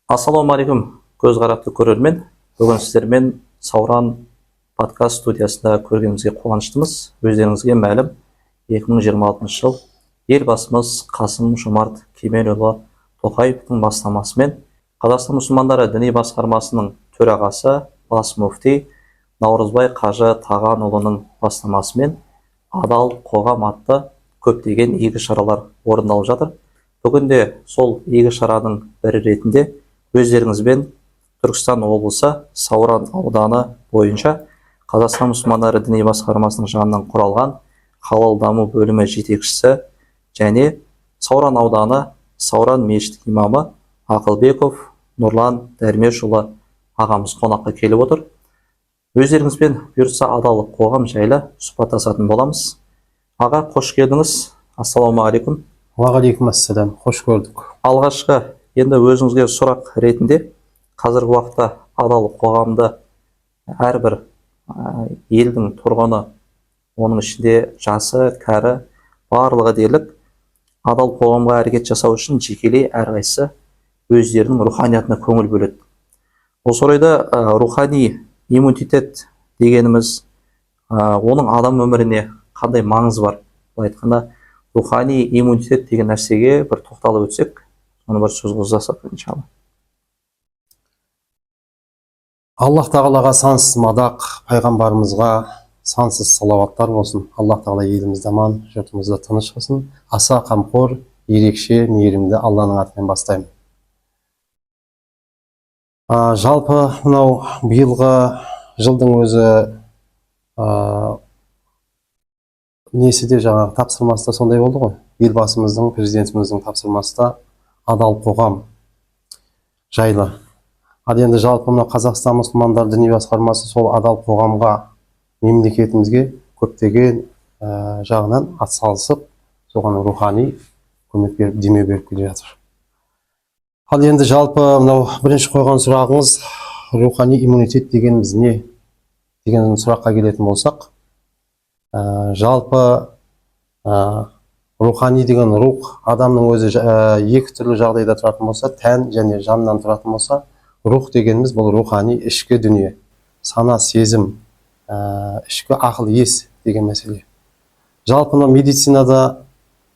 Ассалаумағалейкум, көз қарақты көрермен. Бүгін сіздермен Сауран подкаст студиясында көргенімізге қуаныштымыз. Өздеріңізге мәлім, 2026 жыл елбасымыз Қасым-Жомарт Кемелұлы Тоқаевтың бастамасымен Қазақстан мұсылмандары діни басқармасының төрағасы бас муфти Наурызбай Қажы Тағанұлының бастамасымен адал қоғам атты көптеген игі шаралар орындалып жатыр. Бүгінде сол игі шараның бірі ретінде өздеріңізбен Түркістан облысы Сауран ауданы бойынша Қазақстан мұсылмандары діни басқармасының жанынан құралған халал даму бөлімі жетекшісі және Сауран ауданы Сауран мешіт имамы Ақылбеков Нұрлан Дәрмешұлы ағамыз қонаққа келіп отыр. Өздеріңізбен бұйыртса адал қоғам жайлы сұхбаттасатын боламыз. Аға, қош келдіңіз. Ассалаумағалейкум. Уағалейкум ассалам, қош көрдік. Алғашқы енді өзіңізге сұрақ ретінде, қазіргі уақытта адал қоғамды әрбір елдің тұрғыны, оның ішінде жасы, кәрі, барлығы дерлік адал қоғамға әрекет жасау үшін жекелей әрқайсысы өздерінің руханиятына көңіл бөледі. Осы орайда рухани иммунитет дегеніміз, оның адам өміріне қандай маңызы бар? Былай айтқанда, рухани иммунитет деген нәрсеге бір тоқталып өтсек, оны бір сөз қозғасақ иншалла. Аллах тағалаға сансыз мадақ, пайғамбарымызға сансыз салауаттар болсын. Аллах тағала елімізді аман, жұртымызды тыныш қылсын. Аса қамқор, ерекше, мейірімді Алланың атымен бастаймын. Жалпы мынау биылғы жылдың өзі несі де жаңағы тапсырмасы да сондай болды ғой. Елбасымыздың, президентіміздің тапсырмасы да адал қоғам жайлы. Ал енді жалпы мына Қазақстан мұсылмандары діни басқармасы сол адал қоғамға, мемлекетімізге көптеген жағынан атсалысып, соған рухани көмек беріп, демеу беріп келе жатыр. Ал енді жалпы мынау бірінші қойған сұрағыңыз, рухани иммунитет дегеніміз не деген сұраққа келетін болсақ, жалпы рухани деген рух адамның өзі екі түрлі жағдайда тұратын болса, тән және жаннан тұратын болса, рух дегеніміз бұл рухани ішкі дүние, сана, сезім, ішкі ақыл, ес деген мәселе. Жалпы медицинада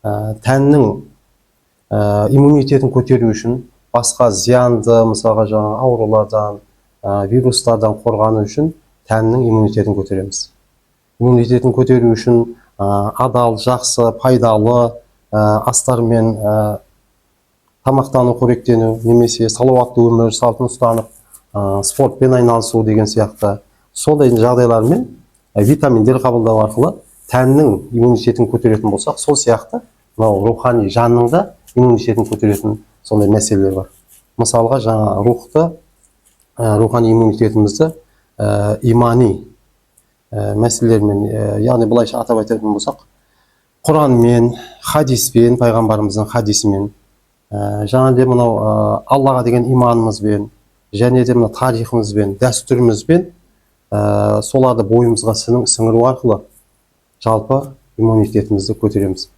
тәннің иммунитетін көтеру үшін, басқа зиянды, мысалға жаңа аурулардан, вирустардан қорғану үшін тәннің иммунитетін көтереміз. Иммунитетін көтеру үшін адал, жақсы, пайдалы астармен тамақтану, қоректену, немесе салауатты өмір салтын ұстанып, спортпен айналысу деген сияқты сондай жағдайлармен витаминдер қабылдау арқылы тәннің иммунитетін көтеретін болсақ, сол сияқты мынау рухани жанның да иммунитетін көтеретін сондай мәселелер бар. Мысалға жаңа рухты, рухани иммунитетімізді имани мәселелермен, яғни былайша атап айтатын болсақ, Құранмен, хадиспен, пайғамбарымыздың хадисімен, жаңа де мынау Аллаға деген иманымызбен, және де мына тарихымызбен, дәстүрімізбен соларды бойымызға сіңіру арқылы жалпы иммунитетімізді көтереміз.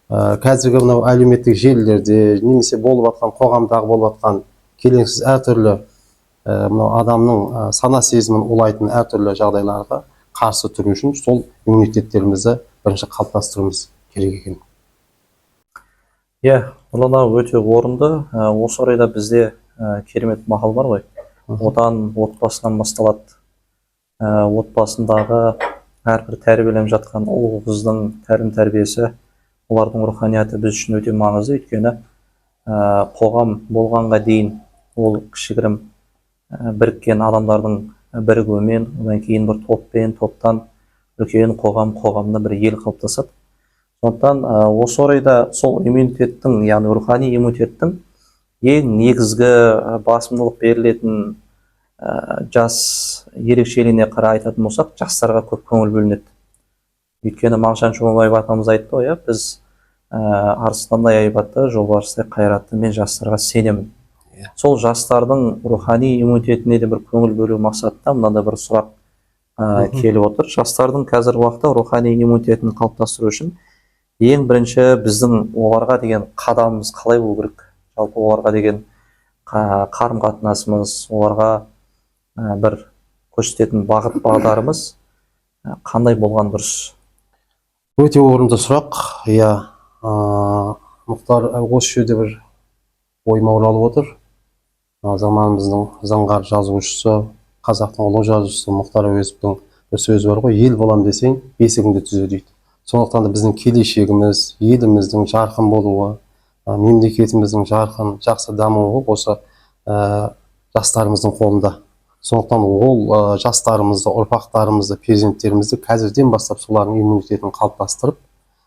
Қазіргі мынау әлеуметтік желілерде, немесе болып жатқан қоғамдағы болып жатқан келеңсіз әртүрлі мынау адамның сана сезімін улайтын әртүрлі жағдайларға қарсы тұру үшін сол иммунитеттерімізді бірінші қалыптастыруымыз керек екен. Нұрлан өте орынды. Осы орайда бізде керемет мақал бар ғой. Отан отбасынан басталады. Отбасындағы әрбір тәрбиеленіп жатқан ұл қыздың тәлім тәрбиесі, олардың руханияты біз үшін өте маңызды. Өйткені қоғам болғанға дейін ол кішігірім біріккен адамдардың бірігуімен, одан кейін бір топпен, топтан үлкен қоғамда бір ел қалыптасады. Сондықтан осы орайда сол иммунитеттің, яғни рухани иммунитеттің ең негізгі басымдылық берілетін жас ерекшелігіне қарай айтатын болсақ, жастарға көп көңіл бөлінеді. Өйткені Мағжан Жұмабаев атамыз айтты ғой, біз арыстандай айбатты, жолбарыстай қайратты, мен жастарға сенемін. Сол жастардың рухани иммунитетіне де бір көңіл бөлу мақсатта мынандай бір сұрақ келіп отыр. Жастардың қазіргі уақытта рухани иммунитетін қалыптастыру үшін ең бірінші біздің оларға деген қадамымыз қалай болу керек? Жалпы оларға деген қарым қатынасымыз, оларға бір көрсететін бағыт бағдарымыз қандай болған дұрыс? Өте орынды сұрақ. Иә, Мұхтар осы жерде бір ойыма оралып отыр. Заманымыздың заңғар жазушысы, қазақтың ұлы жазушысы Мұхтар Әуезовтің бір сөзі бар ғой: ел болам десең, бесігіңді түзе дейді. Сондықтан да біздің келешегіміз, еліміздің жарқын болуы, мемлекетіміздің жарқын, жақсы дамуы осы жастарымыздың қолында. Сондықтан ол жастарымызды, ұрпақтарымызды, перзенттерімізді қазірден бастап солардың иммунитетін қалыптастырып,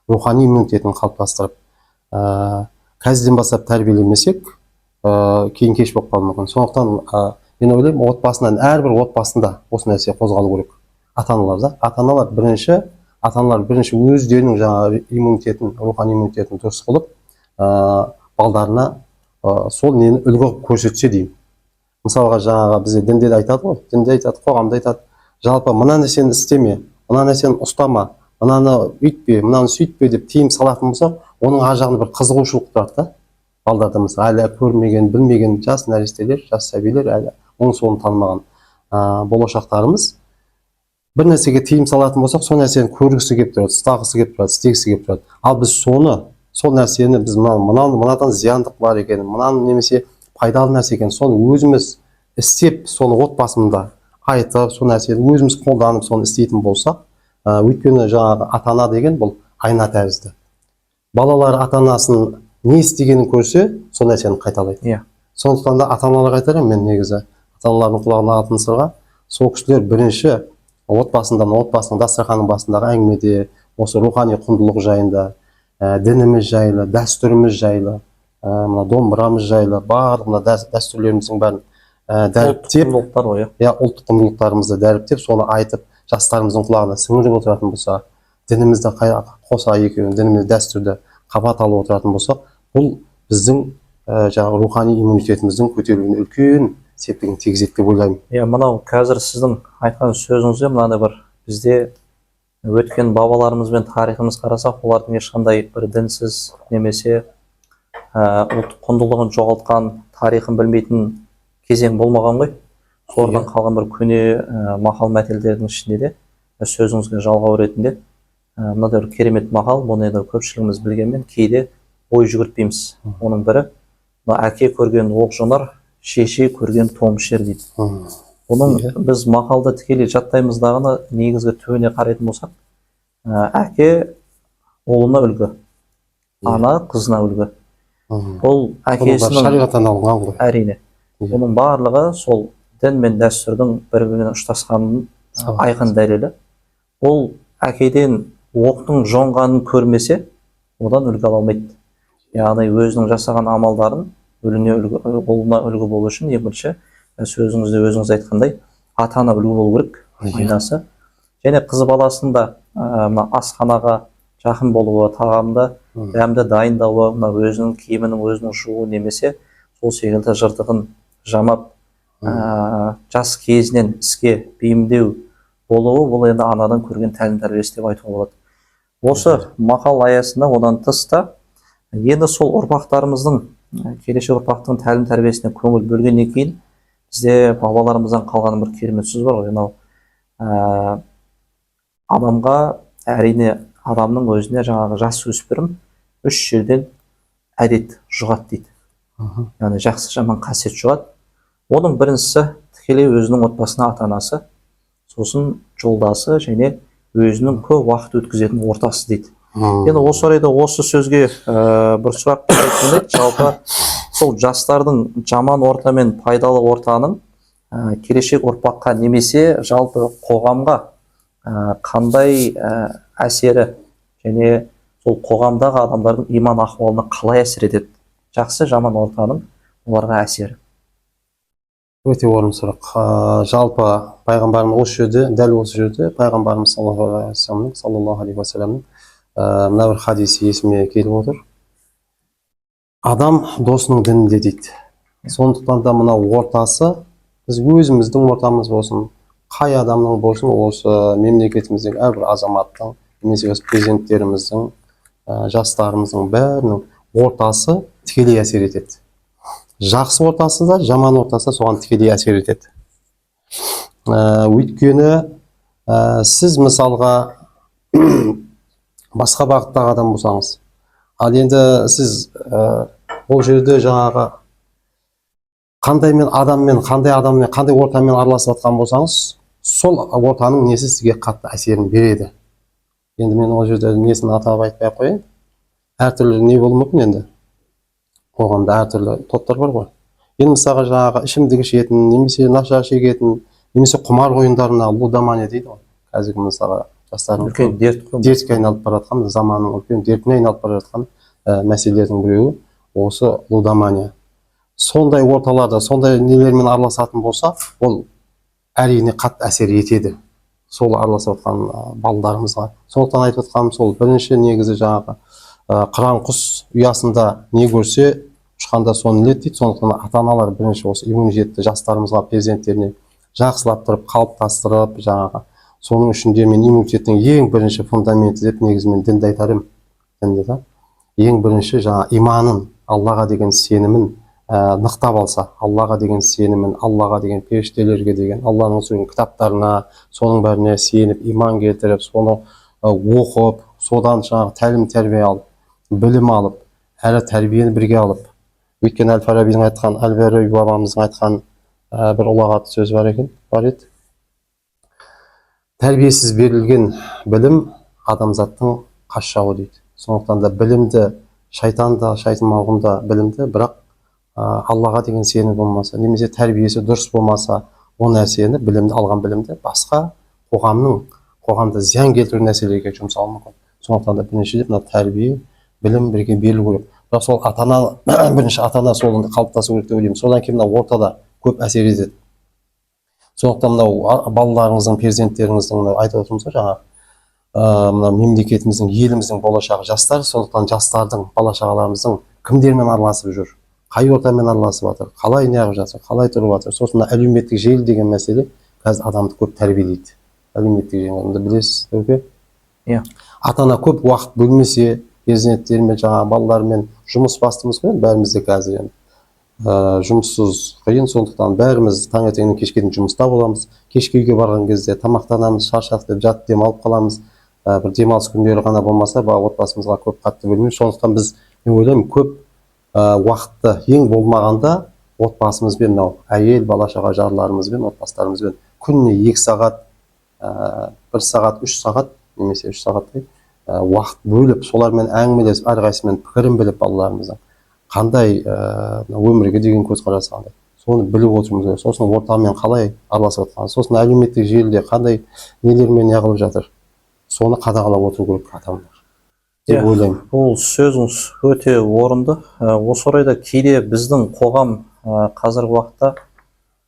рухани иммунитетін қалыптастырып, қазірден бастап тәрбиелемесек, кейін кеш болып қалуы мүмкін. Сондықтан мен ойлаймын, отбасынан, әрбір отбасында осы нәрсе қозғалу керек. Ата-аналар бірінші өздерінің жаңағы иммунитетін, рухани иммунитетін дұрыс қылып, балдарына сол нені үлгі көрсетсе деймін. Мысалға жаңағы бізде дінде де айтады ғой, қоғамда айтады: жалпы мына нәрсені істеме, мына нәрсені ұстама, мынаны үйтпе, мынаны сөйтпе деп тыйым салатын болса, оның ар жағында бір қызығушылық тұрады да. Балдарда мысалы әлі көрмеген, білмеген жас нәрестелер, жас сәбилер, әлі оң солын танымаған болашақтарымыз бір нәрсеге тыйым салатын болсақ, сол нәрсені көргісі келіп тұрады, ұстағысы келіп тұрады, істегісі келіп тұрады. Ал біз сол нәрсені біз мынадан зияндық бар екенін, мынаның немесе пайдалы нәрсе екенін соны өзіміз істеп, соны отбасымда айтып, сол нәрсені өзіміз қолданып, соны істейтін болсақ, өйткені жаңағы ата-ана деген бұл айна тәрізді. Балалар ата-анасын не істегенін көрсе, сол нәрсені қайталайды. Иә. Сондықтан да ата-аналарға айтарым мен негізі, ата-аналардың құлағына алтын сырға, сол кісілер бірінші отбасының дастарханның басындағы әңгімеде осы рухани құндылық жайында, дініміз жайлы, дәстүріміз жайлы, мына домбырамыз жайлы, барлық мына дәстүрлеріміздің бәрін дәріптеп, ұлттық құндылықтарымызды дәріптеп, соны айтып, жастарымыздың құлағына сіңіріп отыратын болса, дінімізді қоса екеуін, дініміз дәстүрді қабат алып отыратын болсақ, бұл біздің жаңағы рухани иммунитетіміздің көтерілуіне үлкен септігін тигізеді деп ойлаймын. Иә, мынау қазір сіздің айтқан сөзіңізде мынандай бір бізде өткен бабаларымыз бен тарихымыз қарасақ, олардың ешқандай бір дінсіз немесе ұлттық құндылығын жоғалтқан, тарихын білмейтін кезең болмаған ғой. Солардан қалған бір көне мақал мәтелдердің ішінде де сөзіңізге жалғау ретінде мынадай бір керемет мақал, бұны енді көпшілігіміз білгенмен кейде ой жүгіртпейміз. Оның бірі әке көрген оқ жонар, шеше көрген том ішер дейді. Оның біз мақалды тікелей жаттаймыз дағыны негізгі түбіне қарайтын болсақ, әке ұлына үлгі, ана қызына үлгі. Бұл әкесінің шариғаттан алынған ғой. Әрине. Оның барлығы сол дін мен дәстүрдің бір-бірімен ұштасқанының айқын дәлелі. Ол әкеден оқтың жонғанын көрмесе, одан үлгі ала алмайды. Яғни өзінің жасаған амалдарын ұлына үлгі болу үшін ең бірінші сөзіңізде өзіңіз айтқандай ата-ана үлгі болу керек, айнасы. Және қыз баласының да асханаға жақын болуы, тағамды дәмді дайындауы, өзінің киімінің өзінің жуу немесе сол секілді жыртығын жамап жас кезінен іске бейімдеу болуы, бұл енді анадан көрген тәлім тәрбиесі деп айтуға болады. Осы мақал аясында одан тыста енді сол ұрпақтарымыздың, келешек ұрпақтың тәлім тәрбиесіне көңіл бөлгеннен кейін бізде бабаларымыздан қалған бір керемет сөз бар ғой. Адамға, әрине адамның өзіне жаңағы жас өспірім 3 жерден әдет жұғады дейді. Яғни жақсы жаман қасиет жұғады. Оның біріншісі тікелей өзінің отбасына ата-анасы, сосын жолдасы және өзінің көп уақыт өткізетін ортасы дейді. Енді осы орайда осы сөзге бір сұрақ қойып, жалпы сол жастардың жаман орта мен пайдалы ортаның келешек ұрпаққа немесе жалпы қоғамға қандай әсері және сол қоғамдағы адамдардың иман ахуалына қалай әсер етеді? Жақсы жаман ортаның оларға әсері. Өте орынды сұрақ. Жалпы пайғамбарымыз осы жерде, дәл осы жерде пайғамбарымыз саллаллаху алейхи уассаламның мына бір хадисі есіме келіп отыр. Адам досының дінінде дейді. Сондықтан да мына ортасы, біз өзіміздің ортамыз болсын, қай адамның болсын, осы мемлекетіміздегі әрбір азаматтың, немесе президенттеріміздің, жастарымыздың бәрінің ортасы тікелей әсер етеді. жақсы ортасы да жаман ортасы да соған тікелей әсер етеді. Өйткені сіз мысалға басқа бағыттағы адам болсаңыз, ал енді сіз ол жерде жаңағы қандай адаммен, қандай ортамен араласып жатқан болсаңыз, сол ортаның несі сізге қатты әсерін береді. Енді мен ол жерде несін атап айтпай қояйын. Әртүрлі не болуы мүмкін енді. Қоғамда әртүрлі топтар бар ғой. Енді мысалға жаңағы ішімдік ішетін, немесе наша шегетін, немесе құмар ойындарына лудомания дейді ғой. Қазіргі мысалға жастардың үлкен дертке айналып бара жатқан, заманның үлкен дертіне айналып бара жатқан мәселелердің біреуі осы лудомания. Сондай орталарда, сондай нелермен араласатын болса, ол әрине қатты әсер етеді сол араласып жатқан балаларымызға. Сондықтан айтып жатқаным сол, бірінші негізі жаңағы қыран құс ұясында не көрсе, ұшқанда соны іледі дейді. Сондықтан ата-аналар бірінші осы иммунитетті жастарымызға, перзенттеріне жақсылап тұрып, қалыптастырып, жаңағы соның ішінде мен иммунитеттің ең бірінші фундаменті деп негізі мен дінді айтар едім. Дінді да ең бірінші жаңағы иманын, Аллаға деген сенімін нықтап алса, Аллаға деген сенімін, Аллаға деген періштелерге деген, Алланың сөйлеген кітаптарына, соның бәріне сеніп, иман келтіріп, соны оқып, содан жаңағы тәлім тәрбие алып, білім алып, әрі тәрбиені бірге алып. Өйткені Әл-Фарабидің айтқан, Әл-Фараби бабамыздың айтқан бір ұлағатты сөз бар еді. Тәрбиесіз берілген білім адамзаттың қас жауы дейді. Сондықтан да білімді, шайтан малғын білімді, бірақ Аллаға деген сенім болмаса, немесе тәрбиесі дұрыс болмаса, о нәрсені, білімді алған білімді басқа қоғамда зиян келтіру нәрселерге жұмсауы мүмкін. Сондықтан да біріншіден мына тәрбие, білім бірге берілу керек. Бірақ сол бірінші ата-ана солында қалыптасу керек деп ойлаймын. Содан кейін мына ортада көп әсер етеді. Сондықтан мынау балаларыңыздың, перзенттеріңіздің айтып отырмыз ғой жаңа, мына мемлекетіміздің, еліміздің болашағы жастар. Сондықтан жастардың, бала-шағаларымыздың кімдермен араласып жүр, қай ортамен араласып жатыр, қалай неғып жатыр, қалай тұрып жатыр. Сосын әлеуметтік желі деген мәселе қазір адамды көп тәрбиелейді. Әлеуметтік желі, білесіз, өке? Иә. Ата-ана көп уақыт бөлмесе, перзенттерімен, жаңағы балалармен жұмыс бастымыз ғой, бәрімізде қазір енді. Жұмыссыз қиын, сондықтан бәріміз таңертеңнен кешке дейін жұмыста боламыз. Кешке үйге барған кезде тамақтанамыз, шаршадық деп жатып демалып қаламыз. Бір демалыс күндері ғана болмаса, отбасымызға көп қатты бөлмейміз. Сондықтан біз, мен ойлаймын, көп уақытты ең болмағанда отбасымызбен, әйел, бала-шаға жарларымызбен, отбасыларымызбен күніне 2 сағат, 1 сағат, 3 сағат, немесе 3 сағаттай уақыт бөліп, солармен әңгімелесіп, әрқайсымен пікірін біліп, балаларымыздың қандай өмірге деген көзқарасы қандай, соны біліп отырмыз керек. Сосын ортамен қалай араласып жатқан, сосын әлеуметтік желіде қандай нелермен неғылып жатыр, соны қадағалап отыру керек ата-аналар деп ойлаймын. Бұл сөзіңіз өте орынды. Осы орайда кейде біздің қоғам қазіргі уақытта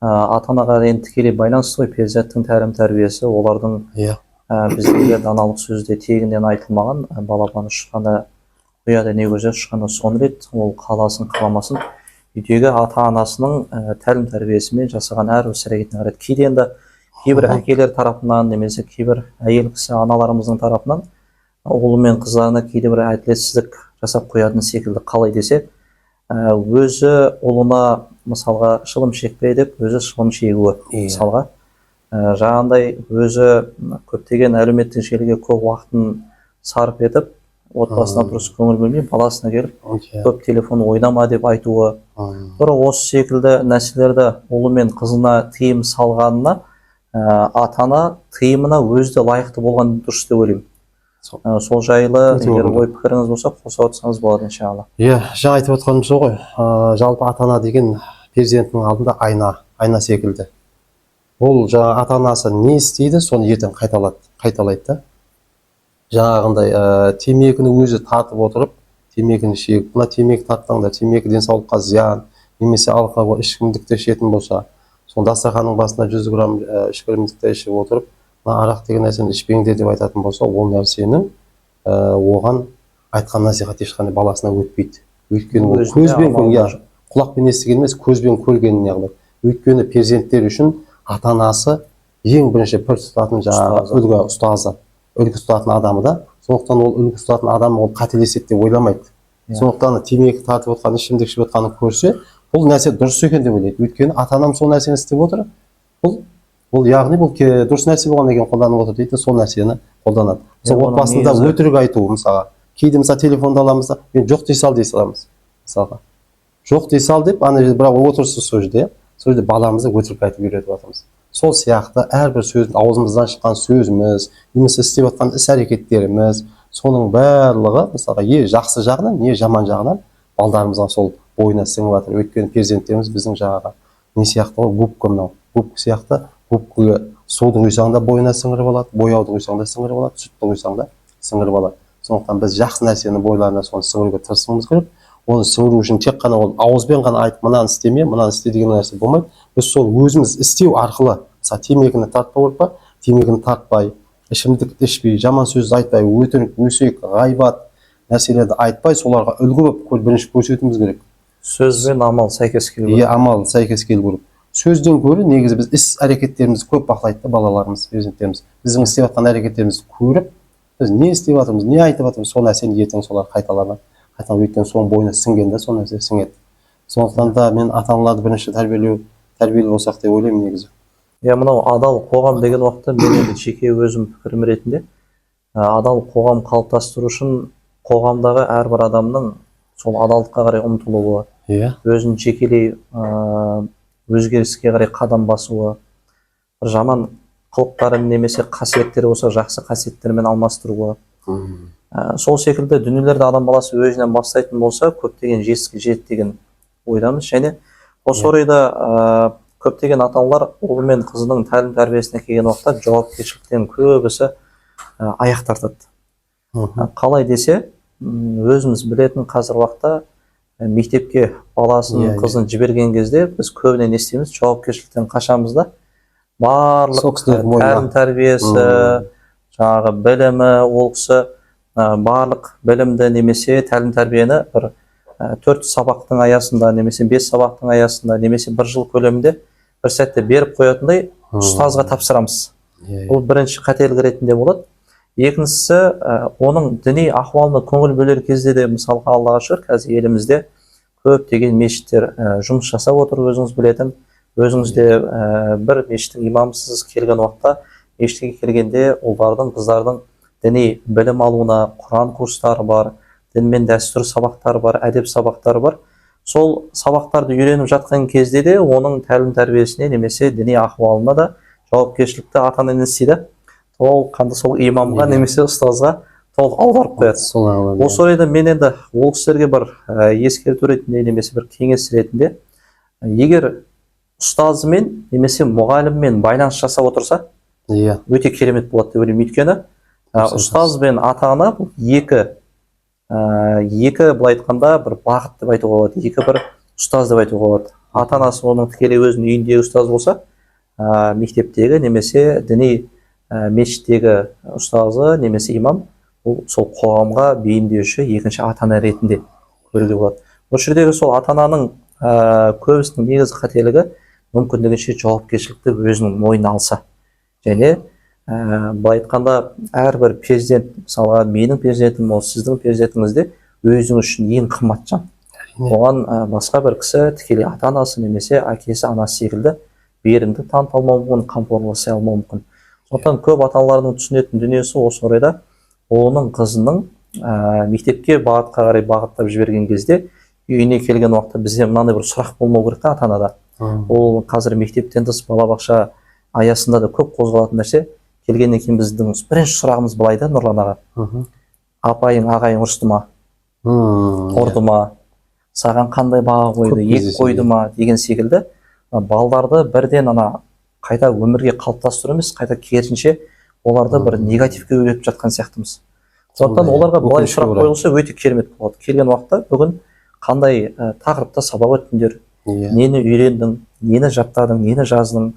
ата-анаға енді тікелей байланысты ғой, перзенттің тәрбиесі, олардың біздегі даналық сөзде тегіннен айтылмаған, балапан ұшқанда ұяда не көрсе ұшқанда соны біледі, ол қаласын қаламасын үйдегі ата-анасының тәлім тәрбиесімен жасаған әр іс әрекетіне қарайды. Кейде енді кейбір әкелер тарапынан, немесе кейбір әйел кісі аналарымыздың тарапынан ұлы мен қыздарына кейде бір әділетсіздік жасап қоятын секілді. Қалай десе, өзі ұлына мысалға шылым шекпе деп, өзі шылым шегуі мысалға. Жаңағындай өзі көптеген әлеуметтік желіге көп уақытын сарп етіп, отбасына дұрыс көңіл бөлмей, баласына келіп, көп телефон ойнама деп айтуы. Тура осы секілді нәрселерді ұлы мен қызына тыйым салғанына, ата-ана тыйымына өзі де лайықты болған дұрыс деп ойлаймын. Сол жайлы егер ой пікіріңіз болса, қоса отырсаңыз болады иншалла. Жаңа айтып отқаным сол ғой. Жалпы ата-ана деген перзентінің алдында айна секілді. Ол жаңа ата-анасы не істейді, соны ертең қайталайды да. Жаңағындай темекіні өзі тартып отырып, темекіні шегіп, мына темекі тарттыңдар, темекі денсаулыққа зиян, немесе алкоголь, ішкімдікті ішетін болса, сол дастарханның басында 100 грамм ішкімдікті ішіп отырып, арақ деген нәрсені ішпеңдер деп айтатын болса, ол нәрсенің оған айтқан насихат ешқандай баласына өтпейді. Өйткені ол көзбен көрген, құлақпен естіген емес, көзбен көргенін яғни. Өйткені перзенттер үшін ата-анасы ең бірінші пір тұтатын жаңағы үлгі ұстатын адамы да. Сондықтан ол үлгі ұстатын адам ол қателеседі деп ойламайды. Сондықтан темекі тартып отқан, ішімдік ішіп отқанын көрсе, бұл нәрсе дұрыс екен деп ойлайды. Өйткені ата-анам сол нәрсені істеп отыр. Бұл яғни бұл дұрыс нәрсе болғаннан кейін қолданып отыр дейді, сол нәрсені қолданады. Мысалы отбасында өтірік айту, мысалға кейде мысалы телефонды аламыз да, мен жоқ дей сал дей саламыз. Мысалға жоқ дей сал деп, ана жерде бірақ отырсыз сол жерде баламызды өтірік айтып үйретіп жатырмыз. Сол сияқты әрбір сөздің аузымыздан шыққан сөзіміз, немесе істеп жатқан іс-әрекеттеріміз, соның барлығы мысалға жақсы жағынан, не жаман жағынан балдарымызға сол бойына сіңіп жатыр. Өйткені перзенттеріміз біздің жаңағы не сияқты ғой, губка, мынау губка сияқты, губкаға суды құйсаң да бойына сіңіріп алады, бояуды құйсаң да сіңіріп алады, сүтті құйсаң да сіңіріп алады. Сондықтан біз жақсы нәрсені бойларына соны сіңіруге тырысуымыз керек. Оны сіңіру үшін тек қана ол ауызбен ғана айтып, мынаны істеме, мынаны істе деген нәрсе болмайды. Біз сол өзіміз істеу арқылы, мысалы темекіні тартпау керек па, темекіні тартпай, ішімдік ішпей, жаман сөз айтпай, өтірік, өсек, ғайбат нәрселерді айтпай, соларға үлгі болып бірінші көрсетуіміз керек. Сөз бен амал сәйкес келу керек. Амал сәйкес келу керек. Сөзден гөрі негізі біз іс-әрекеттерімізді көп бақылайды балаларымыз, перзенттеріміз. Біздің істеп жатқан әрекеттерімізді көріп, біз не істеп жатырмыз, не айтып жатырмыз, сол нәрсені ертең солар қайталап өйткені соның бойына сіңген де сол нәрсе сіңеді. Сондықтан да мен ата-аналарды бірінші тәрбиелі болсақ деп ойлаймын негізі. Мынау адал қоғам деген уақытта мен енді жеке өзім пікірім ретінде адал қоғам қалыптастыру үшін қоғамдағы әрбір адамның сол адалдыққа қарай ұмтылуы, өзін жекелей өзгеріске қарай қадам басуы, бір жаман қылықтарын немесе қасиеттері болса жақсы қасиеттермен алмастыруы, сол секілді дүниелерді адам баласы өзінен бастайтын болса көптеген жетістікке жетеді деген ойдамыз. Және осы орайда көптеген ата-аналар ұлы мен қызының тәлім тәрбиесіне келген уақытта жауапкершіліктен көбісі аяқ тартады. Қалай десе, өзіміз білетін қазір уақытта мектепке баласын, қызын жіберген кезде біз көбіне не істейміз, жауапкершіліктен қашамыз да, барлық тәлім тәрбиесі, жаңағы білімі, ол кісі барлық білімді немесе тәлім тәрбиені бір 4 сабақтың аясында, немесе 5 сабақтың аясында, немесе 1 жыл көлемінде бір сәтте беріп қоятындай ұстазға тапсырамыз. Бұл бірінші қателік ретінде болады. Екіншісі, оның діни ахуалына көңіл бөлер кезде де, мысалға Аллаға шүкір, қазір елімізде көптеген мешіттер жұмыс жасап отыр, өзіңіз білетін. Өзіңізде бір мешіттің имамысыз келген уақытта, мешітке келгенде ұлдардың, қыздардың діни білім алуына Құран курстары бар, дін мен дәстүр сабақтары бар, әдеп сабақтары бар. Сол сабақтарды үйреніп жатқан кезде де оның тәлім тәрбиесіне немесе діни ахуалына да жауапкершілікті ата-ана не істейді? Толыққанды сол имамға немесе ұстазға толық аударып қояды. Осы орайда мен енді ол кісілерге бір ескерту ретінде немесе бір кеңес ретінде, егер ұстазымен немесе мұғаліммен байланыс жасап отырса, өте керемет болады деп ойлаймын. Өйткені ұстаз бен ата-ана екі былай айтқанда бір бағыт деп айтуға болады, екі бір ұстаз деп айтуға болады. Ата-анасы оның тікелей өзінің үйіндегі ұстаз болса, мектептегі немесе діни мешіттегі ұстазы немесе имам, ол сол қоғамға бейімдеуші екінші ата-ана ретінде көруге болады. Осы жердегі сол ата-ананың көбісінің негізгі қателігі мүмкіндігінше жауапкершілікті өзінің мойнына алса. Және былай айтқанда әрбір перзент, мысалға менің перзентім, сіздің перзентіңізде өзіңіз үшін ең қымбат жан. Оған басқа бір кісі тікелей ата-анасы немесе әкесі, анасы секілді берімді таныта алмауы мүмкін, қамқорласа алмауы мүмкін. Сондықтан көп ата-аналардың түсінетін дүниесі осы орайда оның қызының мектепке бағытқа қарай бағыттап жіберген кезде үйіне келген уақытта бізде мынандай бір сұрақ болмау керек та ата-анада. Ол қазір мектептен тыс балабақша аясында да көп қозғалатын нәрсе. Келгеннен кейін біздің бірінші сұрағымыз былай да, Нұрлан аға. Апайың, ағайың ұрысты ма? Ұрды ма? Саған қандай баға қойды? Ек қойды ма? Деген секілді балдарды бірден қайта өмірге қалыптастыру емес, қайта керісінше оларды бір негативке үйретіп жатқан сияқтымыз. Сондықтан оларға былай сұрақ қойылса өте керемет болады. Келген уақытта бүгін қандай тақырыпта сабақ өттіңдер, нені үйрендің, нені жаттадың, нені жаздың,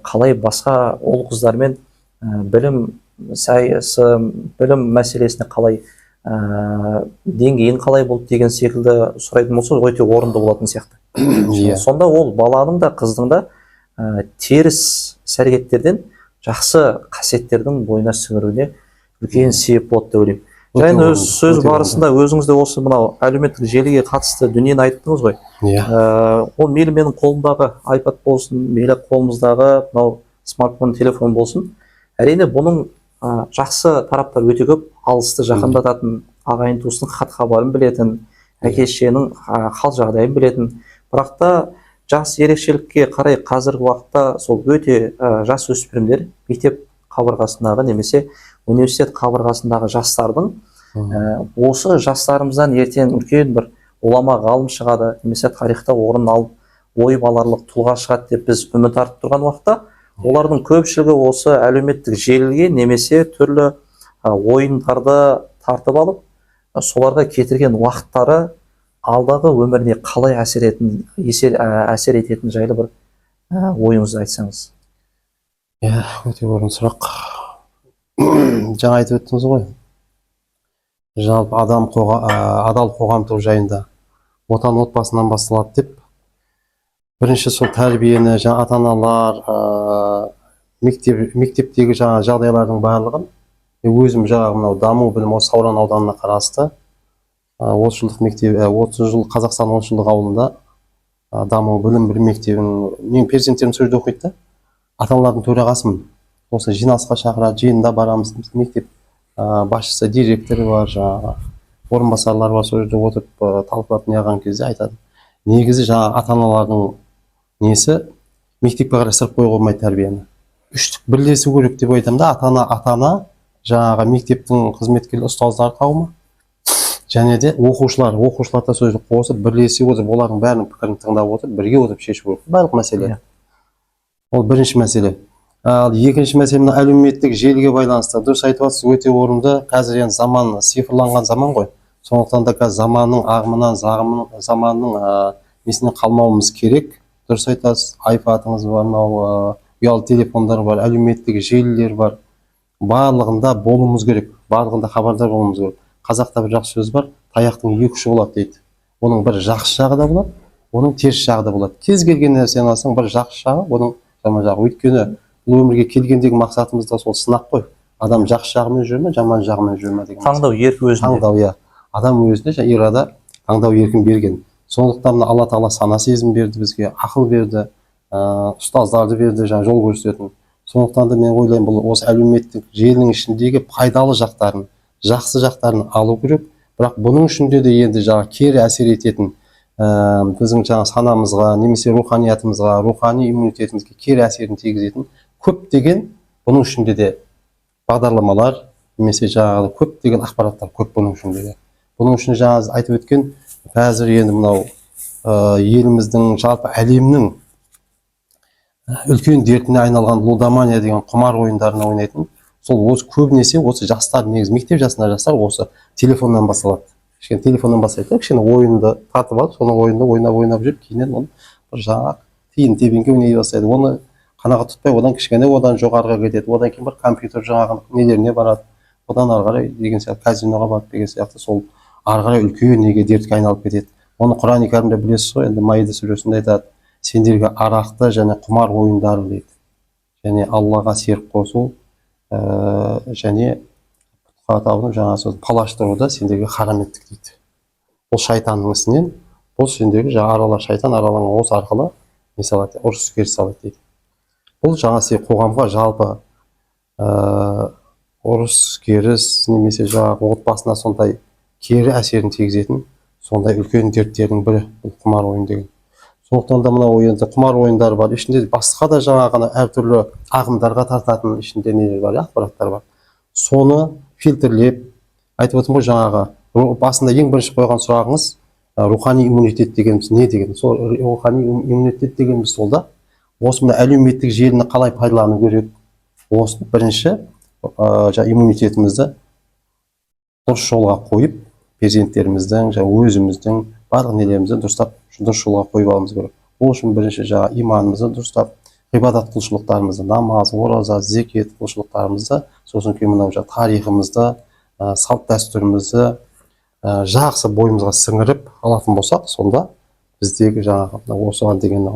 қалай басқа ұл қыздармен білім сайысы, білім мәселесіне қалай деңгейін қалай болды деген секілді сұрайтын болса өте орынды болатын сияқты. Сонда ол баланың да қыздың да теріс іс-әрекеттерден жақсы қасиеттердің бойына сіңіруіне үлкен себеп болады деп ойлаймын. Және өз сөз барысында өзіңіз де осы мынау әлеуметтік желіге қатысты дүниені айттыңыз ғой. Иә. Ол мейлі менің қолымдағы iPad болсын, мейлі қолымыздағы мынау смартфон, телефон болсын. Әрине бұның жақсы тараптары өте көп. Алысты жақындататын, ағайын туыстың хат хабарын білетін, әке шешенің хал жағдайын білетін. Бірақ та жас ерекшелікке қарай қазіргі уақытта сол өте жас өспірімдер мектеп қабырғасындағы немесе университет қабырғасындағы жастардың осы жастарымыздан ертең үлкен бір ғұлама ғалым шығады, немесе тарихта орын алып ойып аларлық тұлға шығады деп біз үміт артып тұрған уақытта, олардың көпшілігі осы әлеуметтік желіге немесе түрлі ойындарды тартып алып, соларға кетірген уақыттары алдағы өміріне қалай әсер ететін жайлы бір ойыңызды айтсаңыз. Иә, өте орынды сұрақ. Жаңа айтып өттіңіз ғой. Жалпы адал қоғам тұру жайында отан отбасынан басталады деп. Бірінші сол тәрбиені жаңа ата-аналар, мектептегі жаңа жағдайлардың барлығын өзім жаңағы мынау даму білім осы Сауран ауданына қарасты 30 жылдық мектеп, 30 жыл Қазақстан 30 жылдық ауылында даму білім мектебінің менің перзенттерім сол жерде оқиды. Ата-аналардың төрағасымын. Осы жинасқа шақырады, жиында барамыз. Мектеп басшысы, директоры бар, жаңағы орынбасарлар бар, сол жерде отырып талқылап неғылған кезде айтады. Негізі жаңағы ата-аналардың несі мектепке қарай сырып қоюға болмайды тәрбиені. Үштік бірлесу керек деп айтамын да, ата-ана, жаңағы мектептің қызметкерлері, ұстаздар қауымы және де оқушылар да сол жерде қосып бірлесе отырып, олардың бәрінің пікірін тыңдап отырып, бірге отырып шешу керек. Барлық мәселе. Ол бірінші мәселе. Ал екінші мәселе әлеуметтік желіге байланысты. Дұрыс айтып отырсыз, өте орынды. Қазір енді заман цифрланған заман ғой. Сондықтан да қазір заманның ағымынан, заманның несінен қалмауымыз керек. Дұрыс айтасыз. iPad-ыңыз бар, мынау ұялы телефондар бар, әлеуметтік желілер бар. Барлығында болуымыз керек. Барлығында хабардар болуымыз керек. Қазақта бір жақсы сөз бар, таяқтың екі ұшы болады дейді. Оның бір жақсы жағы да болады, оның теріс жағы да болады. Кез келген нәрсені алсаң, бір жақсы жағы, оның жаман жағы. Өйткені бұл өмірге келгендегі мақсатымыз да сол сынақ қой. Адам жақсы жағымен жүр ме, жаман жағымен жүр ме деген. Таңдау еркі өзінде. Таңдау, иә. Адам өзіне және ирада таңдау еркін берген. Сондықтан Алла Тағала сана сезім берді бізге, ақыл берді, ұстаздарды берді, жаңа жол көрсететін. Сондықтан да мен ойлаймын, бұл осы әлеуметтік желінің ішіндегі пайдалы жақтарын, жақсы жақтарын алу керек. Бірақ бұның ішінде де енді жаңа кері әсер ететін біздің жаңа санамызға, немесе руханиятымызға, рухани иммунитетімізге кері әсерін тигізетін көптеген бұның ішінде де бағдарламалар, немесе жаңағы көптеген ақпараттар көп бұның ішінде де. Бұның ішінде жаңа айтып өткен, қазір енді мынау еліміздің, жалпы әлемнің үлкен дертіне айналған лудомания деген құмар ойындарына ойнайтын, сол осы көбінесе осы жастар, негізі мектеп жасында жастар осы телефоннан басталады. Кішкене телефоннан бастайды, кішкене ойынды тартып алып, соны ойынды ойнап жүріп, кейіннен оны бір жаңағы тиын тебенге ойнай бастайды. Оны қанағат тұтпай, одан кішкене одан жоғарыға кетеді. Одан кейін бір компьютер жаңағы нелеріне барады. Одан ары қарай деген сияқты казиноға барады деген сияқты, сол ары қарай үлкен неге дертке айналып кетеді. Оны Құран кәрімде білесіз ғой, енді Маида сүресінде айтады, сендерге арақты және құмар ойындары дейді. Және Аллаға серік қосу және пұтқа табыну жаңағы палаштыруды сендерге харам еттік дейді. Бұл шайтанның ісінен, бұл сендерге жаңа шайтан араланған осы арқылы не салады, ұрыс керіс салады дейді. Бұл жаңа қоғамға жалпы ұрыс керіс немесе жаңағы отбасына сондай кері әсерін тигізетін сондай үлкен дерттердің бірі бұл құмар ойын деген. Сондықтан да мынау енді құмар ойындары бар, ішінде басқа да жаңағы әртүрлі ағымдарға тартатын ішінде нелер бар, ақпараттар бар. Соны фильтрлеп, айтып отырмын ғой, жаңағы басында ең бірінші қойған сұрағыңыз рухани иммунитет дегеніміз не деген? Сол рухани иммунитет дегеніміз сол да. Осы мына әлеуметтік желіні қалай пайдалану керек? Осы бірінші иммунитетімізді дұрыс жолға қойып, перзенттеріміздің, өзіміздің барлық нелерімізді дұрыстап дұрыс жолға қойып алуымыз керек. Ол үшін бірінші иманымызды дұрыстап, ғибадат құлшылықтарымызды, намаз, ораза, зекет құлшылықтарымызды, сосын кейін мынау тарихымызды, салт дәстүрімізді жақсы бойымызға сіңіріп алатын болсақ, сонда біздегі жаңағы осыған деген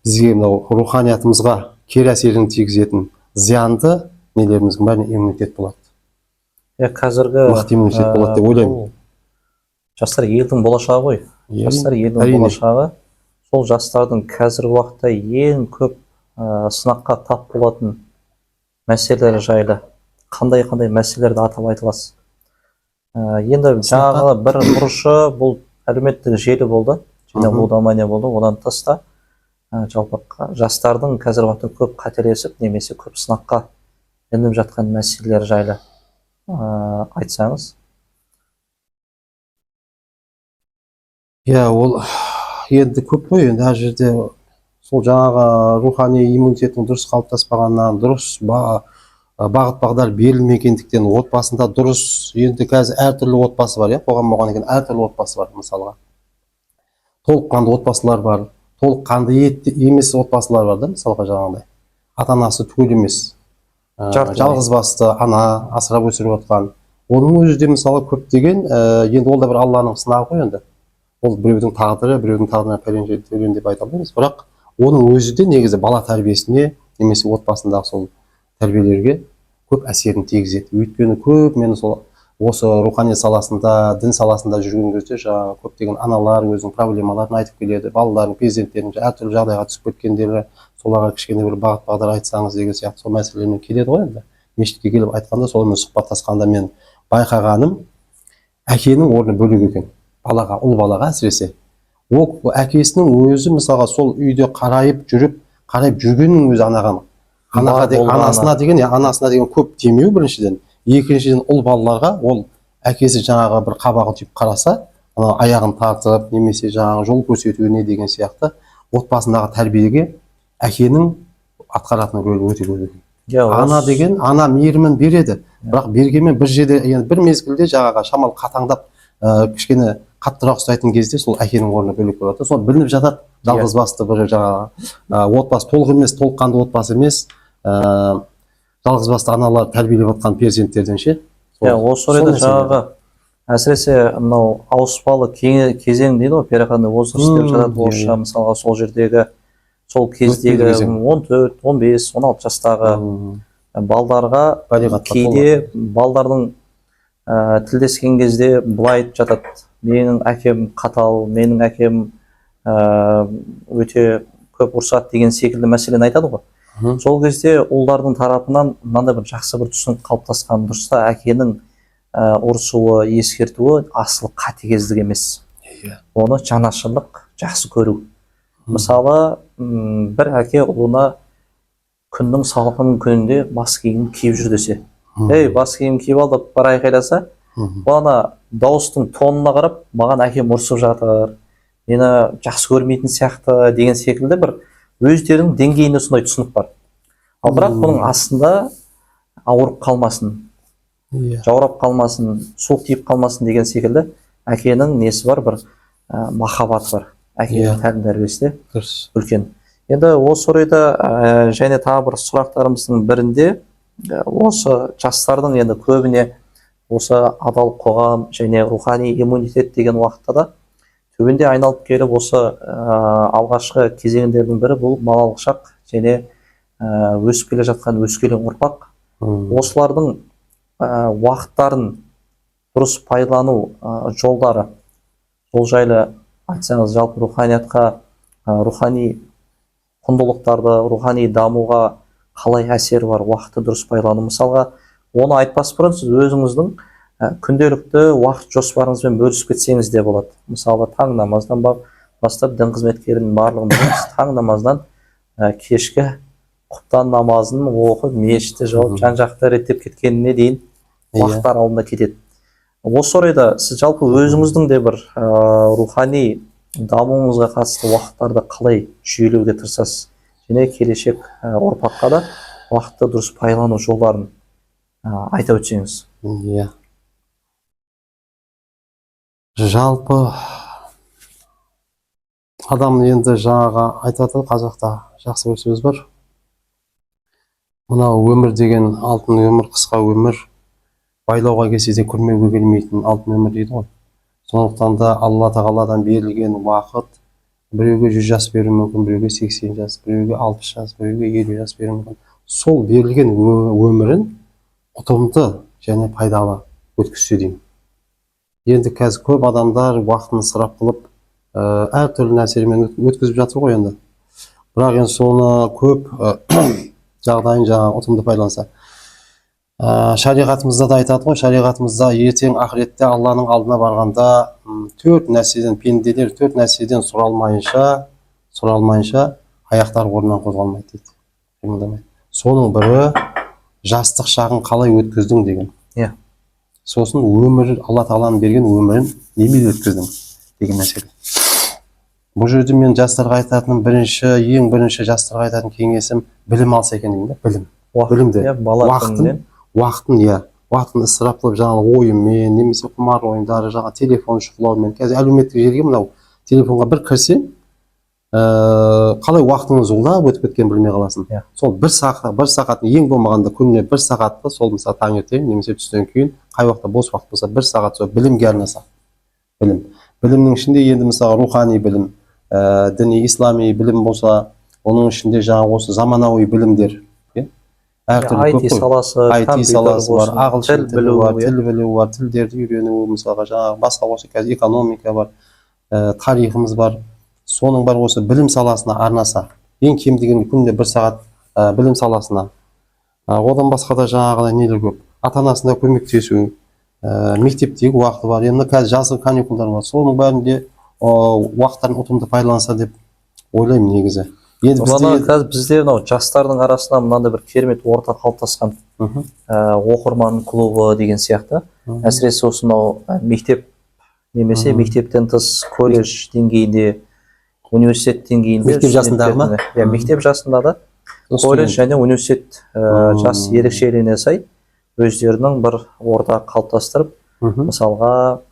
бізге мынау руханиятымызға кері әсерін тигізетін зиянды нелеріміздің бәріне иммунитет болады. Қазіргі мықты иммунитет болады деп ойлаймын. бұл жастар елдің болашағы ғой. Жастар елдің әрине. болашағы. Сол жастардың қазіргі уақытта ең көп сынаққа тап болатын мәселелер жайлы қандай мәселелерді атап айта аласыз? Енді жаңағы бір бұрышы бұл әлеуметтік желі болды, және лудомания болды. Одан тыс та жалпы жастардың қазіргі уақытта көп қателесіп, немесе көп сынаққа ілініп жатқан мәселелер жайлы айтсаңыз. Ол енді көп қой, енді әр жерде сол жаңағы рухани иммунитеттің дұрыс қалыптаспағаннан, дұрыс бағыт бағдар берілмегендіктен, отбасында дұрыс, енді қазір әртүрлі отбасы бар, қоғам болғаннан кейін әртүрлі отбасы бар. Мысалға толыққанды отбасылар бар, толыққанды емес отбасылар бар да, мысалға жаңағыдай ата-анасы түгел емес, жалғыз басты ана асырап өсіріп отқан. Оның өзі де мысалы көптеген, енді ол да бір Алланың сынағы ғой. Енді ол біреудің тағдыры, біреудің тағдырына пәлен деп айта алмаймыз, бірақ оның өзі де негізі бала тәрбиесіне, немесе отбасындағы сол тәрбиелерге көп әсерін тигізеді. Өйткені көп мен осы рухани саласында, дін саласында жүрген кезде жаңағы көптеген аналар өзінің проблемаларын айтып келеді, балалардың, перзенттерінің әртүрлі жағдайға түсіп кеткендері, соларға кішкене бір бағыт бағдар айтсаңыз деген сияқты сол мәселелермен келеді ғой. Енді мешітке келіп айтқанда, солармен сұхбаттасқанда мен байқағаным, әкенің орны бөлек екен. Балаға, ұл балаға әсіресе. Ол әкесінің өзі мысалға сол үйде қарайып жүргеннің өзі анасына деген көп демеу біріншіден. Екіншіден ұл балаларға ол әкесі жаңағы бір қабағы түйіп қараса, аяғын тартып, немесе жаңағы жол көрсетуіне деген сияқты отбасындағы тәрбиеге әкенің атқаратын рөлі өте көп екен. Ана деген, ана мейірімін береді, бірақ бергенмен бір жерде, бір мезгілде жаңағы шамал қатаңдап, кішкене қаттырақ ұстайтын кезде сол әкенің орны бөлек болады. Сол білініп жатады, жалғыз басты бір жаңағы отбасы, толық емес, толыққанды отбасы емес, жалғыз басты аналар тәрбиелеп отқан перзенттерден ше. Осы орайда жаңағы әсіресе мынау ауыспалы кезең дейді ғой, переходный возраст деп жатады орысша. Мысалға сол жердегі, сол кездегі 14, 15, 16 жастағы балдарға кейде балдардың тілдескен кезде былай айтып жатады: менің әкем қатал, менің әкем өте көп ұрсады деген секілді мәселені айтады ғой. Сол кезде ұлдардың тарапынан мынандай бір жақсы бір түсінік қалыптасқан дұрыс та, әкенің ұрсуы, ескертуі асыл қатыгездік емес. Оны жанашырлық, жақсы көру. Мысалы, бір әке ұлына күннің салқын күнінде бас киімін киіп жүр десе, бас киім киіп ал деп бір айқайласа, бана дауыстың тонына қарап, маған әкем ұрсып жатыр, мені жақсы көрмейтін сияқты деген секілді бір өздерінің деңгейінде сондай түсінік бар. Ал бірақ бұның астында ауырып қалмасын, жаурап қалмасын, суық тиіп қалмасын деген секілді әкенің несі бар, бір махаббаты бар. Әкенің тәлім тәрбиесі үлкен. Енді осы орайда және тағы бір сұрақтарымыздың бірінде осы жастардың енді көбіне осы адал қоғам және рухани иммунитет деген уақытта да төбенде айналып келіп осы алғашқы кезеңдердің бірі бұл балалық шақ және өсіп келе жатқан өскелең ұрпақ. Осылардың уақыттарын дұрыс пайдалану жолдары, сол жайлы айтсаңыз, жалпы руханиятқа, рухани құндылықтарды, рухани дамуға қалай әсері бар, уақытты дұрыс пайдалану. Мысалға, оны айтпас бұрын сіз өзіңіздің күнделікті уақыт жоспарыңызбен бөлісіп кетсеңіз де болады. Мысалы, таң намаздан бастап дін қызметкерінің барлығын білеміз, таң намаздан кешкі құптан намазын оқып, мешітті жауып, жан-жақты реттеп кеткеніне дейін уақыт аралығында кетеді. Осы орайда сіз жалпы өзіңіздің де бір рухани дамуыңызға қатысты уақыттарды қалай жүйелеуге тырысасыз? Және келешек ұрпаққа да уақытты дұрыс пайдалану жолдарын айта өтсеңіз. Жалпы адам енді жаңаға айтады, қазақта жақсы бір сөз бар. Мынау өмір деген алтын өмір, қысқа өмір, байлауға келсе де көрмеуге келмейтін алтын өмір дейді ғой. Сондықтан да Алла тағаладан берілген уақыт біреуге 100 жас беруі мүмкін, біреуге 80 жас, біреуге 60 жас, біреуге 50 жас беруі мүмкін. Сол берілген өмірін ұтымды және пайдалы өткізсе деймін. Енді қазір көп адамдар уақытын ысырап қылып әртүрлі нәрселермен өткізіп жатыр ғой енді. Бірақ енді соны көп жағдайын жаңағы ұтымды пайдаланса. Шариғатымызда да айтады ғой, шариғатымызда ертең ақыретте Алланың алдына барғанда пенделер төрт нәрседен сұралмайынша аяқтар орнынан қозғалмайды дейді. Қимылдамайды. Соның бірі жастық шағын қалай өткіздің деген. Иә. Сосын Алла тағаланың берген өмірін немен өткіздің деген мәселе. Бұл жерде мен жастарға айтатыным ең бірінші жастарға айтатын кеңесім білім алса екен деймін да, білімді. Уақытын ысырап қылып жаңағы ойынмен, немесе құмар ойындары, жаңағы телефон шұқылаумен. Қазір әлеуметтік желіге мынау телефонға бір кірсең, қалай уақытыңыз зулап өтіп кеткенін білмей қаласың. Сол бір сағат ең болмағанда күніне 1 сағатты, сол мысалы таңертең немесе түстен кейін, қай уақытта бос уақыт болса 1 сағат сол білімге арнаса. Білімнің ішінде енді мысалы рухани білім, діни ислами білім болса, оның ішінде жаңағы осы заманауи білімдер, IT саласы бар, ағылшын тілі бар, тіл білу бар, тілдерді үйрену, мысалға жаңағы басқа осы қазір экономика бар, тарихымыз бар. Соның бар осы білім саласына арнаса, ең кем дегенде күнде 1 сағат білім саласына. Одан басқа да жаңағыдай нелер көп. Ата-анасына көмектесу, мектептегі уақыты бар. Енді қазір жазғы каникулдар бар. Соның бәрінде уақыттарын ұтымды пайдаланса деп ойлаймын негізі. Қазір бізде мынау жастардың арасында мынандай бір керемет орта қалыптасқан, оқырман клубы деген сияқты. Әсіресе осы мынау мектеп немесе мектептен тыс колледж деңгейінде, университет деңгейінде. Мектеп жасындағы ма? Мектеп жасында да колледж және университет жас ерекшелігіне сай өздерінің бір орта қалыптастырып, мысалға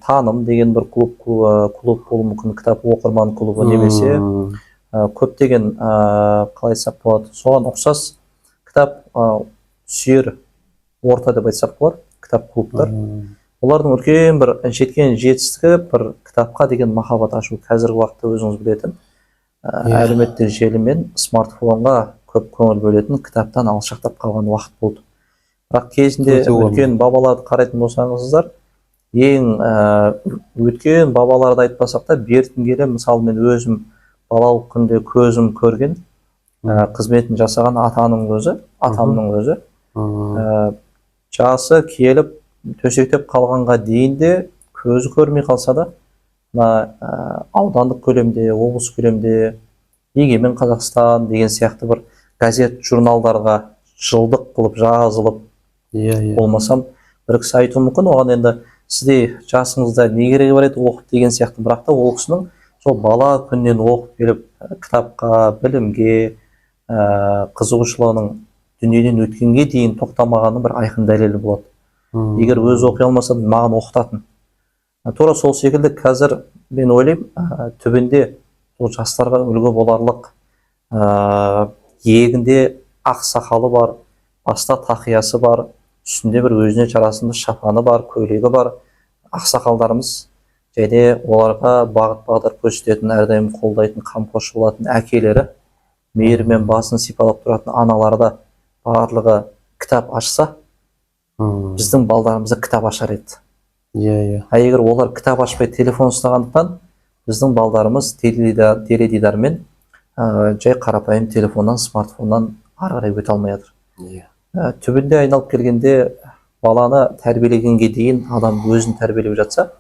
таным деген бір клуб болуы мүмкін, кітап оқырман клубы немесе көптеген қалай айтсақ болады, соған ұқсас кітап сүйер орта деп айтсақ болады, кітап клубтар. Олардың үлкен бір жеткен жетістігі бір кітапқа деген махаббат ашу. Қазіргі уақытта өзіңіз білетін әлеуметтік желі мен смартфонға көп көңіл бөлетін, кітаптан алшақтап қалған уақыт болды. Бірақ кезінде үлкен бабаларды қарайтын болсаңыздар, ең өткен бабаларды айтпасақ та, бертін келе мысалы мен өзім балалық күнде көзім көрген, қызметін жасаған атамның өзі, жасы келіп төсектеп қалғанға дейін де көзі көрмей қалса да, аудандық көлемде, облыс көлемде, Егемен Қазақстан деген сияқты бір газет, журналдарға жылдық қылып жазылып, болмасам бір кісі айтуы мүмкін, оған енді сізде жасыңызда не керегі бар еді оқып деген сияқты, бірақ та ол кісінің сол бала күннен оқып келіп кітапқа, білімге, қызығушылығының дүниеден өткенге дейін тоқтамағаны бір айқын дәлелі болады. Егер өзі оқи алмаса маған оқытатын. Тура сол секілді қазір мен ойлаймын, түбінде ол жастарға үлгі боларлық, егінде ақ сақалы бар, баста тақиясы бар, үстінде бір өзіне жарасымды шапаны бар, көйлегі бар ақсақалдарымыз, және оларға бағыт бағдар көрсететін, әрдайым қолдайтын, қамқоршы болатын әкелері, мейірімен басын сипалап тұратын аналары да барлығы кітап ашса, біздің балдарымызды кітап ашар еді. Егер олар кітап ашпай телефон ұстағандықтан, біздің балдарымыз теледидармен жай қарапайым телефоннан, смартфоннан ары қарай өте алмай жатыр. Түбінде айналып келгенде баланы тәрбиелегенге дейін адам өзін тәрбиелеп жатса,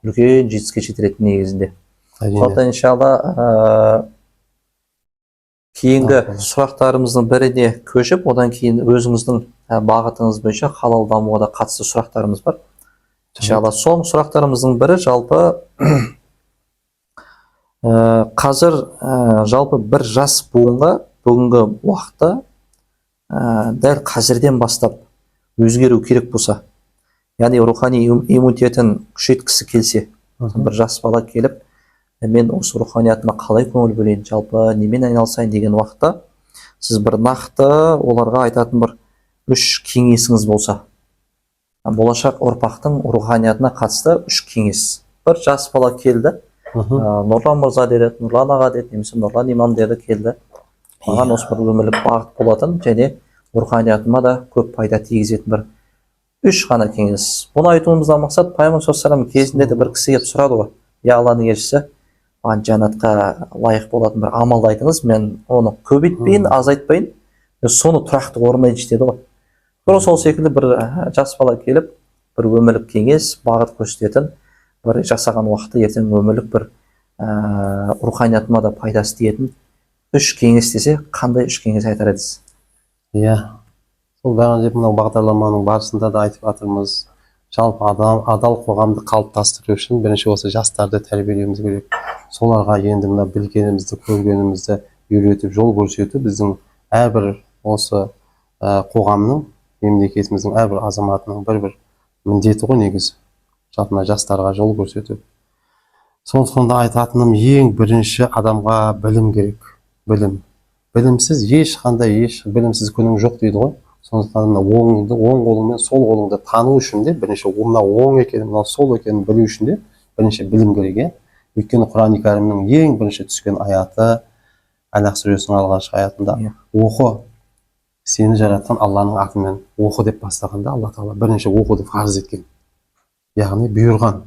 үлкен жетістікке жететін негізінде. Сондықтан иншалла кейінгі сұрақтарымыздың біріне көшіп, одан кейін өзіңіздің бағытыңыз бойынша халал дамуға да қатысты сұрақтарымыз бар. Иншалла соңғы сұрақтарымыздың бірі жалпы қазір жалпы бір жас буынға бүгінгі уақытта дәл қазірден бастап өзгеру керек болса, яғни рухани иммунитетін күшейткісі келсе, бір жас бала келіп, мен осы руханиятыма қалай көңіл бөлейін, жалпы немен айналысайын деген уақытта, сіз бір нақты оларға айтатын бір 3 кеңесіңіз болса, болашақ ұрпақтың руханиятына қатысты 3 кеңес. Бір жас бала келді, Нұрлан мырза деді, Нұрлан аға деді, немесе Нұрлан имам деді, келді. Маған осы бір өмірлік бағыт болатын, және руханиятыма да көп пайда тигізетін бір Үш ғана кеңес. Бұны айтуымыздан мақсат пайғамбар саллаллаху алейхи кезінде де бір кісі келіп сұрады ғой. Я Алланың елшісі, маған жәннатқа лайық болатын бір амалды айтыңыз, мен оны көбейтпейін, азайтпайын, соны тұрақты орындайын деді ғой. Тура сол секілді бір жас бала келіп, бір өмірлік кеңес, бағыт көрсететін, бір жасаған уақытта ертең өмірлік бір руханиятыма да пайдасы тиетін үш кеңес десе, қандай үш кеңес айтар едіңіз? Иә, сол бәрін деп мынау бағдарламаның барысында да айтып жатырмыз. Жалпы адал қоғамды қалыптастыру үшін бірінші осы жастарды тәрбиелеуіміз керек. Соларға енді мына білгенімізді, көргенімізді үйретіп, жол көрсету біздің әрбір осы қоғамның, мемлекетіміздің әрбір азаматының бір міндеті ғой негізі. Жалпы мына жастарға жол көрсету. Сондықтан да айтатыным, ең бірінші адамға білім керек. Білім. Білімсіз білімсіз күнің жоқ дейді ғой. Сондықтан оң қолыңмен сол қолыңды тану үшін де бірінші мынау оң екенін, мынау сол екенін білу үшін де бірінші білім керек. Өйткені Құран кәрімнің ең бірінші түскен аяты, Әлақ сүресінің алғашқы аятында оқы, сені жаратқан Алланың атымен оқы деп бастағанда, Алла Тағала бірінші оқуды фарз еткен. Яғни бұйырған.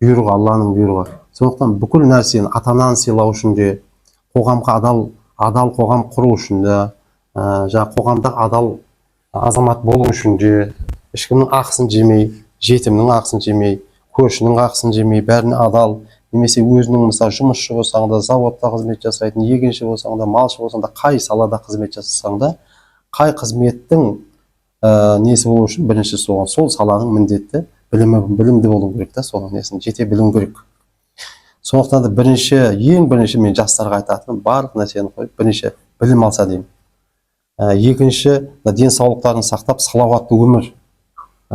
Бұйрығы Алланың бұйрығы. Сондықтан бүкіл нәрсені ата-ананы сыйлау үшін де, қоғамға адал қоғам құру үшін де, қоғамда адал азамат болу үшін де, ешкімнің ақысын жемей, жетімнің ақысын жемей, көршінің ақысын жемей, бәріне адал, немесе өзінің мысалы жұмысшы болсаң да, заводта қызмет жасайтын, егінші болсаң да, малшы болсаң да, қай салада қызмет жасасаң да, қай қызметтің несі болу үшін бірінші сол саланың міндетті білімді болу керек та, соның несін жете білу керек. Сондықтан да ең бірінші мен жастарға айтатыным, барлық нәрсені қойып, бірінші білім алса деймін. Екінші, денсаулықтарын сақтап, салауатты өмір.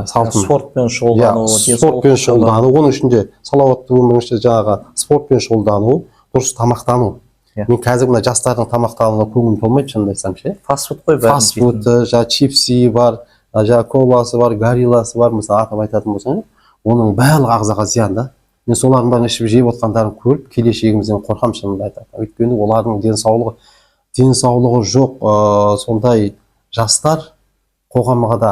Спортпен шұғылдану, спортпен шұғылдану, оның ішінде салауатты өмір ішінде жаңағы спортпен шұғылдану, дұрыс тамақтану. Мен қазір мына жастардың тамақтануына көңілім толмайды, шынымды айтсам ше. Фастфуд қой бәрін. Фастфуд, чипси бар, коласы бар, горилласы бар, мысалы атап айтатын болсаң, оның барлығы ағзаға зиян да. Мен солардың бәрін ішіп жеп отқандарын көріп, келешегімізден қорқамын, шынымды айтамын. Өйткені олардың денсаулығы жоқ, сондай жастар қоғамға да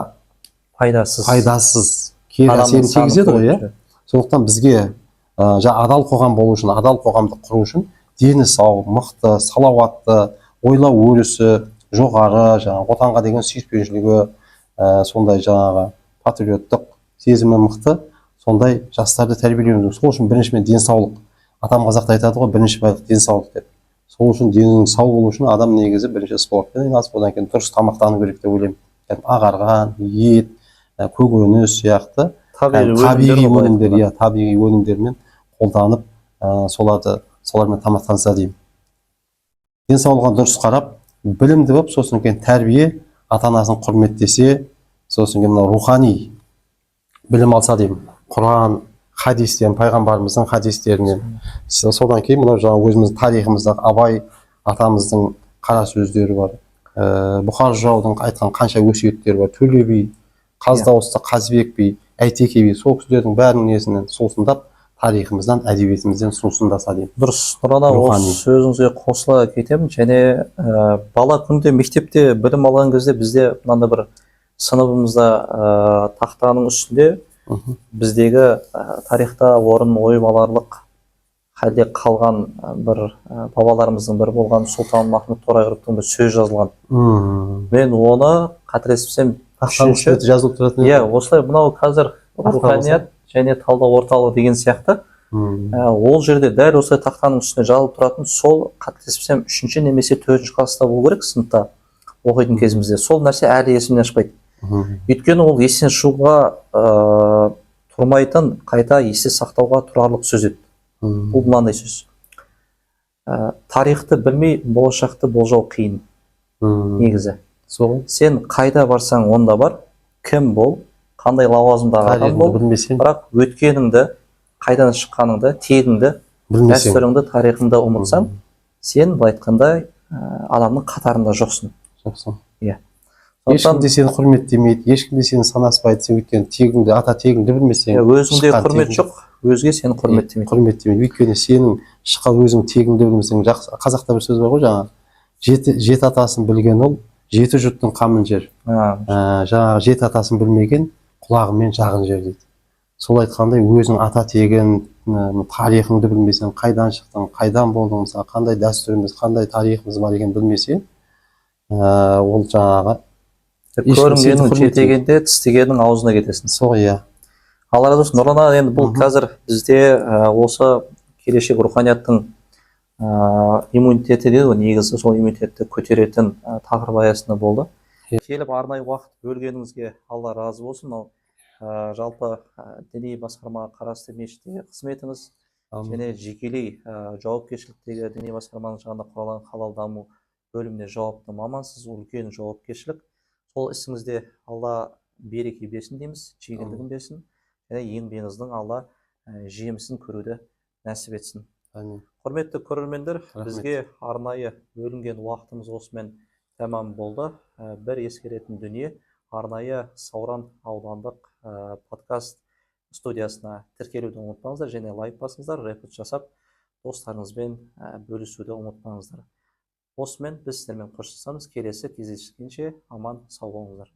пайдасыз кері әсерін тигізеді ғой. Сондықтан бізге адал қоғам болу үшін, адал қоғамды құру үшін дені сау, мықты, салауатты, ойлау өрісі жоғары, отанға деген сүйіспеншілігі, сондай патриоттық сезімі мықты, сондай жастарды тәрбиелеуіміз. Сол үшін біріншіден денсаулық. Атам қазақта айтады ғой, бірінші байлық денсаулық деп. Сол үшін денің сау болу үшін адам негізі бірінші спортпен айналысып, одан кейін дұрыс тамақтану керек деп ойлаймын. Ағарған, ет, көкөніс сияқты табиғи өнімдермен қолданып, солармен тамақтанса деймін. Денсаулығына дұрыс қарап, білімді болып, сосын кейін тәрбие, ата-анасын құрметтесе, сосын кейін рухани білім алса деймін. Құран, хадистен, пайғамбарымыздың хадистерінен. Содан кейін өзіміздің тарихымызда Абай атамыздың қара сөздері бар. Бұхар жыраудың айтқан қанша өсиеттері бар. Төле би, Қаздауысты Қазыбек би, Әйтеке би, сол кісілердің бәрінің несінен сусындап, тарихымыздан, әдебиетімізден сусындаса деймін. Дұрыс, Нұрана, осы сөзіңізге қосыла кетемін. Және бала күнде мектепте білім алған кезде бізде мынандай бір сыныбымызда тақтаның үстінде біздегі тарихта орын ойып аларлық халде қалған бір бабаларымыздың бірі болған Сұлтан Махмұд Торайғыровтың бір сөз жазылған. Мен оны қателеспесем жазылып тұратын. Иә, осылай мынау қазір руханият және талдау орталығы деген сияқты. Ол жерде дәл осылай тақтаның үстіне жазылып тұратын, сол қателеспесем 3-ші немесе 4-ші класста болу керек, сыныпта оқитын кезімізде. Сол нәрсе әлі есімнен шықпайды. Өйткені ол есен шығуға тұрмайтын, қайта есте сақтауға тұрарлық сөз еді. Бұл мынандай сөз. Тарихты білмей, болашақты болжау қиын. Негізі. Сен қайда барсаң, онда бар, кім бол, қандай лауазымдағы адам бол, бірақ өткеніңді, қайдан шыққаныңды, тегіңді, дәстүріңді, тарихыңды ұмытсаң, сен былай айтқандай адамның қатарында жоқсың. Иә. Ешкім де сені құрметтемейді, ешкім де сені санаспайды, сен өйткені ата тегіңді білмесең. Өзіңде құрмет жоқ, өзге сені құрметтемейді. Өйткені сенің шыққан өзің тегіңді білмесең, қазақта бір сөз бар ғой, жеті атасын білген ол, жеті жұрттың қамын жер. Жеті атасын білмеген, құлағымен жағын жерлейді. Сол айтқандай өзің ата тегін тарихыңды білмесең, қайдан шықтың, қайдан болдың, мысалы қандай дәстүріміз, қандай тарихымыз бар екенін білмесең, ол жаңағы ешкім сені Көрінгеннің құрметтемейді. жетегенде, тістегеннің аузына кетесің. Сол иә. Алла разы болсын. Нұрлан аға, енді бұл қазір бізде осы келешек руханияттың иммунитеті дейді ғой, негізі сол иммунитетті көтеретін тақырып аясында болды. Келіп арнайы уақыт бөлгеніңізге Алла разы болсын. Мынау жалпы діни басқармаға қарасты мешітте қызметіңіз және жекелей жауапкершіліктегі діни басқарманың жанында құралған халал даму бөліміне жауапты мамансыз, үлкен жауапкершілік. Сол ісіңізде Алла береке берсін дейміз, жеңілдігін берсін, және еңбегіңіздің Алла жемісін көруді нәсіп етсін. Құрметті көрермендер, бізге арнайы бөлінген уақытымыз осымен тәмам болды. Бір ескеретін дүние, арнайы Сауран аудандық подкаст студиясына тіркелуді ұмытпаңыздар, және лайк басыңыздар, репост жасап достарыңызбен бөлісуді ұмытпаңыздар. Осымен біз сіздермен қоштасамыз. Келесі кездескенше аман сау болыңыздар.